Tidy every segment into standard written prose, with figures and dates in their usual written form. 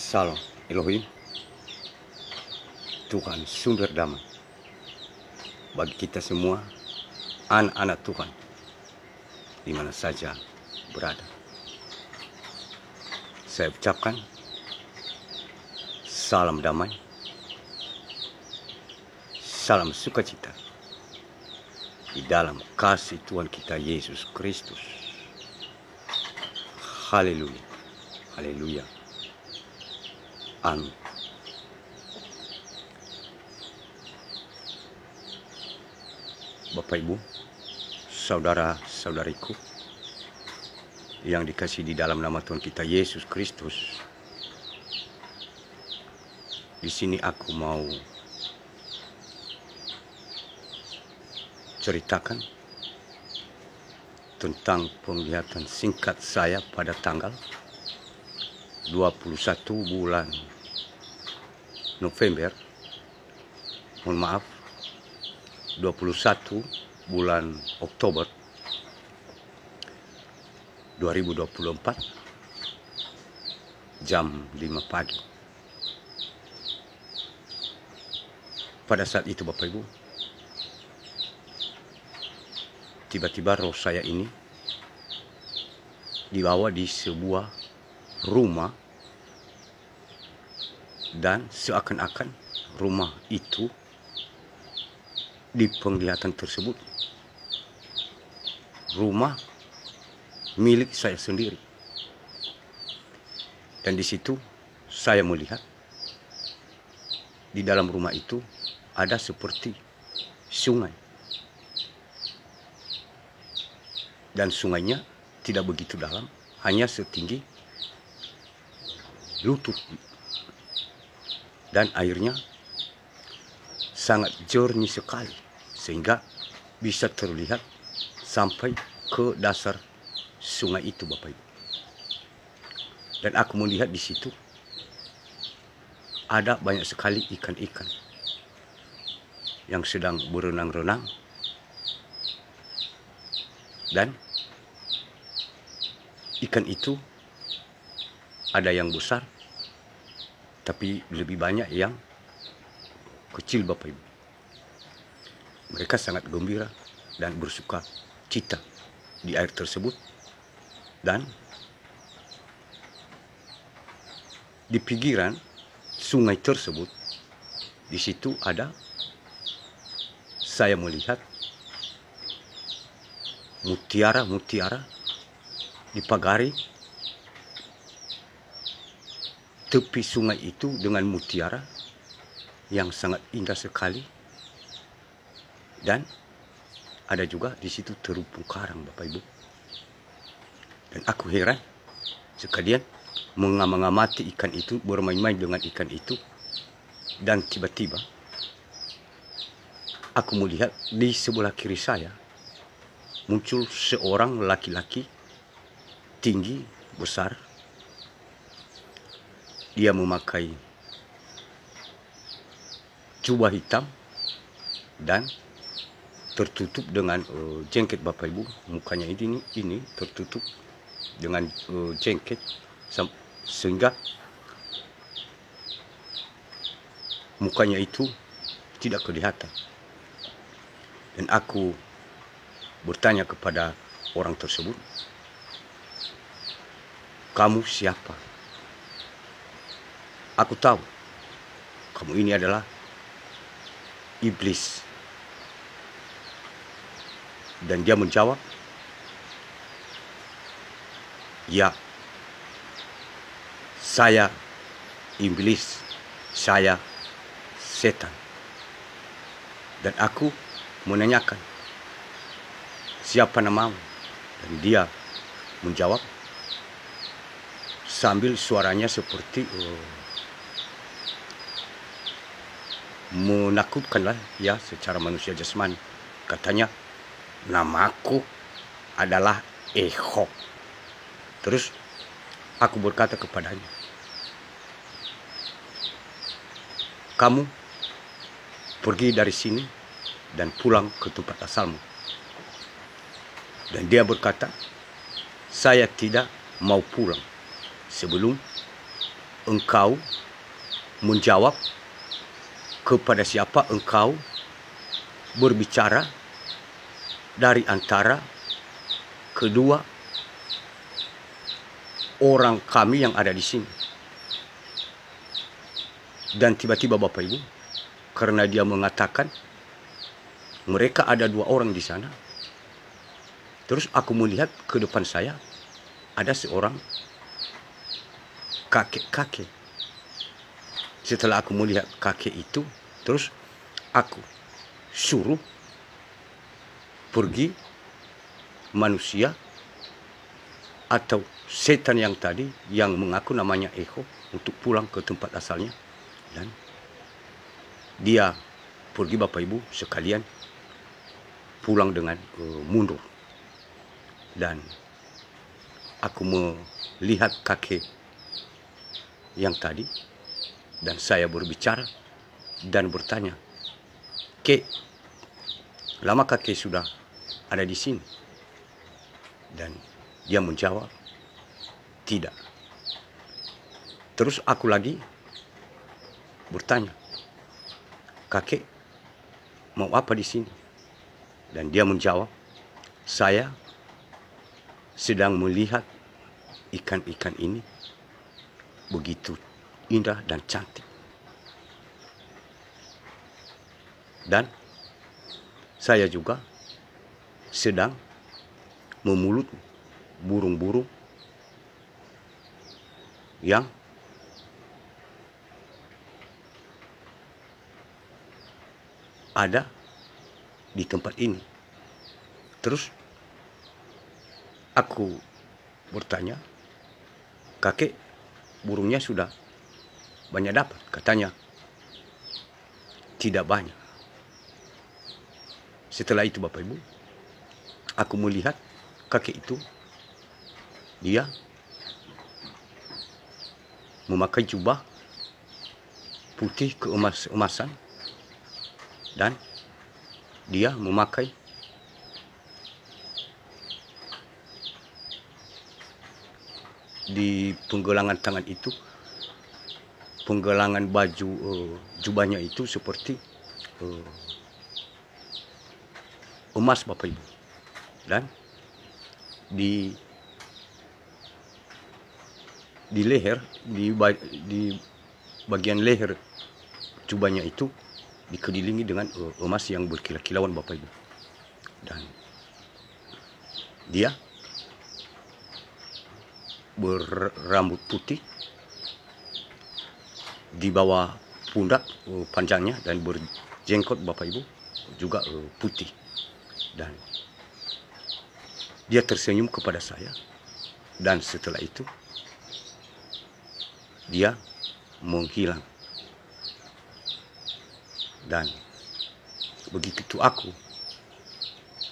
Salam Elohim, Tuhan sumber damai bagi kita semua, anak-anak Tuhan, di mana saja berada. Saya ucapkan salam damai, salam sukacita di dalam kasih Tuhan kita Yesus Kristus. Haleluya, haleluya, amin. Bapak Ibu, saudara-saudariku yang dikasihi di dalam nama Tuhan kita Yesus Kristus, di sini aku mau ceritakan tentang penglihatan singkat saya pada tanggal 21 bulan November, mohon maaf, 21 bulan Oktober 2024 jam 5 pagi. Pada saat itu Bapak Ibu, tiba-tiba roh saya ini dibawa di sebuah rumah, dan seakan-akan rumah itu di penglihatan tersebut rumah milik saya sendiri. Dan di situ saya melihat di dalam rumah itu ada seperti sungai. Dan sungainya tidak begitu dalam, hanya setinggi lutut. Dan airnya sangat jernih sekali, sehingga bisa terlihat sampai ke dasar sungai itu Bapak Ibu. Dan aku melihat di situ ada banyak sekali ikan-ikan yang sedang berenang-renang. Dan ikan itu ada yang besar, tapi lebih banyak yang kecil Bapak Ibu. Mereka sangat gembira dan bersuka cita di air tersebut. Dan di pinggiran sungai tersebut, di situ ada, saya melihat mutiara-mutiara dipagari tepi sungai itu dengan mutiara yang sangat indah sekali. Dan ada juga di situ terumpu karang Bapak Ibu. Dan aku heran sekalian mengamati ikan itu, bermain-main dengan ikan itu. Dan tiba-tiba aku melihat di sebelah kiri saya muncul seorang laki-laki tinggi, besar. Dia memakai jubah hitam dan tertutup dengan jengket Bapak Ibu. Mukanya ini tertutup dengan jengket sehingga mukanya itu tidak kelihatan. Dan aku bertanya kepada orang tersebut, "Kamu siapa?" "Aku tahu kamu ini adalah iblis." Dan dia menjawab, "Ya, saya iblis, saya setan." Dan aku menanyakan, "Siapa namamu?" Dan dia menjawab sambil suaranya seperti menakutkan lah ya, secara manusia jasmani. Katanya, "Namaku adalah Ehok." Terus aku berkata kepadanya, "Kamu pergi dari sini dan pulang ke tempat asalmu." Dan dia berkata, "Saya tidak mau pulang sebelum engkau menjawab kepada siapa engkau berbicara dari antara kedua orang kami yang ada di sini. Dan tiba-tiba Bapak Ibu, karena dia mengatakan mereka ada 2 orang di sana, terus aku melihat ke depan saya ada seorang kakek-kakek. Setelah aku melihat kakek itu, terus aku suruh pergi manusia atau setan yang tadi yang mengaku namanya Eko untuk pulang ke tempat asalnya. Dan dia pergi Bapak Ibu sekalian pulang dengan mundur. Dan aku melihat kakek yang tadi dan saya berbicara dan bertanya, "Kek, lama kakek sudah ada di sini?" Dan dia menjawab, "Tidak." Terus aku lagi bertanya, "Kakek mau apa di sini?" Dan dia menjawab, "Saya sedang melihat ikan-ikan ini begitu indah dan cantik. Dan saya juga sedang memulut burung-burung yang ada di tempat ini." Terus aku bertanya, "Kakek, burungnya sudah banyak dapat?" Katanya, "Tidak banyak." Setelah itu Bapak Ibu, aku melihat kakek itu, dia memakai jubah putih keemas-emasan, dan dia memakai di penggelangan tangan itu, penggelangan baju jubahnya itu seperti emas Bapak Ibu. Dan di leher, di bagian leher jubahnya itu dikelilingi dengan emas yang berkilau-kilauan Bapak Ibu. Dan dia berambut putih di bawah pundak panjangnya, dan berjenggot Bapak Ibu juga putih. Dan dia tersenyum kepada saya, dan setelah itu dia menghilang. Dan begitu aku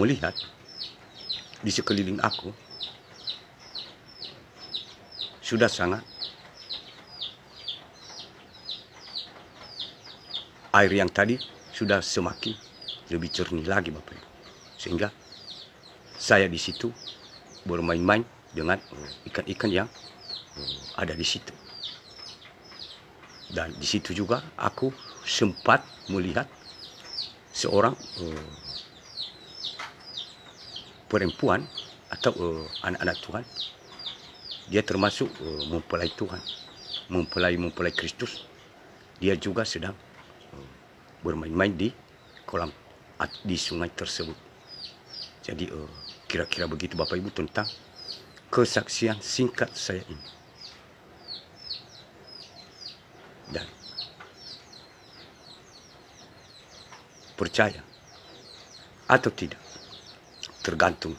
melihat di sekeliling aku sudah sangat air yang tadi sudah semakin lebih jernih lagi Bapak Ibu. Sehingga saya di situ bermain-main dengan ikan-ikan yang ada di situ. Dan di situ juga aku sempat melihat seorang perempuan atau anak-anak Tuhan. Dia termasuk mempelai Tuhan, mempelai Kristus. Dia juga sedang bermain-main di kolam, di sungai tersebut. Jadi kira-kira begitu Bapak Ibu tentang kesaksian singkat saya ini. Dan percaya atau tidak tergantung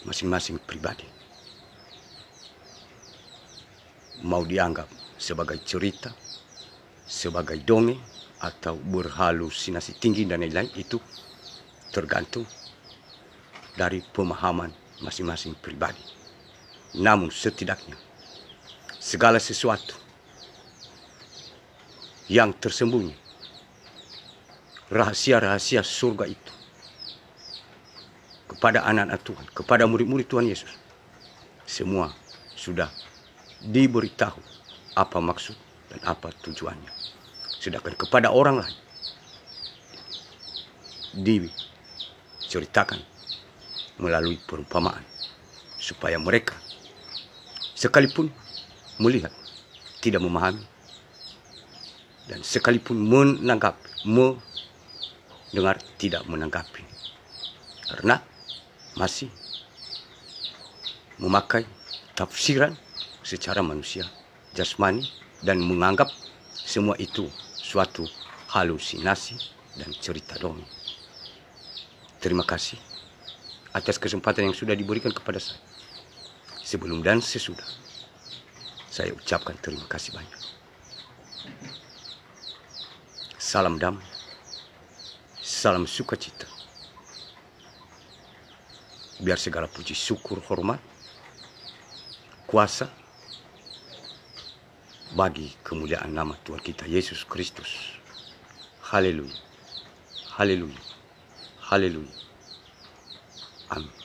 masing-masing pribadi. Mau dianggap sebagai cerita, sebagai dongeng, atau berhalusinasi tinggi dan lain-lain, itu tergantung dari pemahaman masing-masing pribadi. Namun setidaknya segala sesuatu yang tersembunyi, rahasia-rahasia surga itu kepada anak-anak Tuhan, kepada murid-murid Tuhan Yesus, semua sudah diberitahu apa maksud dan apa tujuannya. Sedangkan kepada orang lain diceritakan melalui perumpamaan supaya mereka sekalipun melihat tidak memahami dan sekalipun mendengar tidak menanggapi, karena masih memakai tafsiran secara manusia jasmani dan menganggap semua itu suatu halusinasi dan cerita dongeng. Terima kasih atas kesempatan yang sudah diberikan kepada saya. Sebelum dan sesudah, saya ucapkan terima kasih banyak. Salam damai, salam sukacita. Biar segala puji syukur hormat kuasa bagi kemuliaan nama Tuhan kita Yesus Kristus. Haleluya, haleluya, haleluya. Amin.